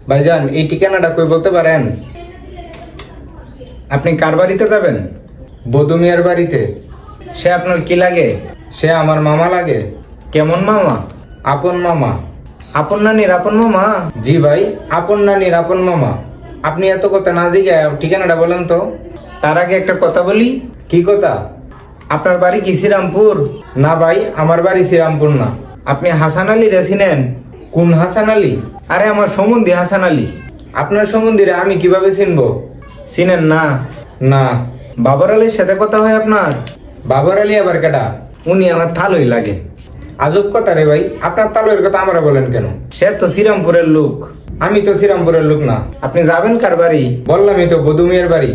ভাইজান এই ঠিকানাটা কই বলতে পারেন? আপনি কার বাড়িতে যাবেন? বধূ মিয়ার বাড়িতে। সে আপনার কি লাগে? সে আমার মামা লাগে। কেমন মামা? আপন মামা। আপন নানির আপন মামা? জি ভাই, আপন নানির আপন মামা। আপনি এত কথা না জিজ্ঞা ঠিকানাটা বলেন তো। তার আগে একটা কথা বলি। কি কথা? আপনার বাড়ি কি শ্রীরামপুর? না ভাই, আমার বাড়ি শ্রীরামপুর না। আপনি হাসান আলী রে চিনেন? কোন হাসান আলী? আরে আমার সম্বন্ধী হাসান আলী। আপনার সম্বন্ধীরে আমি কিভাবে চিনবো? চিনেন না? না। বাবর আলীর সাথে কথা হয় আপনার? বাবর আলী আবার কেডা? উনি আমার তালুই লাগে। আজব কথা রে ভাই, আপনার তালুয়ের কথা আমরা বলেন কেন? সে তো শ্রীরামপুরের লোক, আমি তো শ্রীরামপুরের লোক না। আপনি যাবেন কার বাড়ি? বললামই তো, বধূ মিয়ার বাড়ি।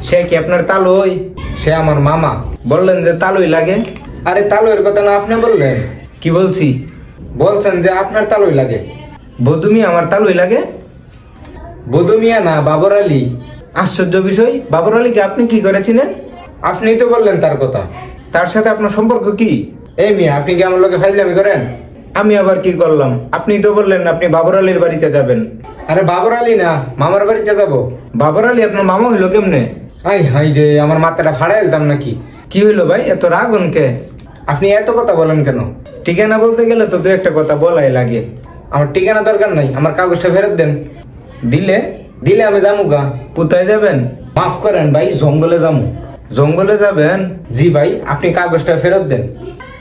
সে কি আপনার তালুই? সে আমার মামা। বললেন যে তালুই লাগে। আরে তালুয়ের কথা না আপনি বললেন। কি বলছি? বলছেন যে আপনার তালুই লাগে। বধূ মিয়া আমার তালুই লাগে? বধূ মিয়া না, বাবর আলী। আশ্চর্য বিষয়, বাবর আলীকে আপনি কি করেছিলেন? আপনিই তো বললেন তার কথা। তার সাথে আপনার সম্পর্ক কি? এই মিয়া, আপনি কি আমার লোকে ফাইজলামি করেন? আমি আবার কি করলাম? আপনি তো বললেন আপনি বাবর আলীর বাড়িতে যাবেন। আরে বাবর আলী না, মামার বাড়িতে যাব। বাবর আলী আপনার মামা হইলো কেমনে? আই হাই রে, আমার মাথাটা ফাড়াই দিতাম নাকি। কি হইলো ভাই, এত রাগ কে? আপনি এত কথা বলেন কেন? ঠিকানা বলতে গেলে তো দু একটা কথা বলাই লাগে। আমার ঠিকানা দরকার নাই, আমার কাগজটা ফেরত দেন। দিলে দিলে আমি যাবো গা। কোথায় যাবেন? মাফ করেন ভাই, জঙ্গলে যাবো। জঙ্গলে যাবেন? জি ভাই, আপনি কাগজটা ফেরত দেন।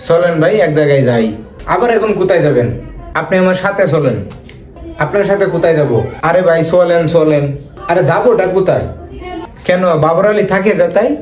চলেন ভাই এক জায়গায় যাই। আবার এখন কোথায় যাবেন? আপনি আমার সাথে চলেন। আপনার সাথে কোথায় যাব? আরে ভাই চলেন চলেন। আরে যাবোটা কোথায়? কেন, বাবর আলী থাকে তাই?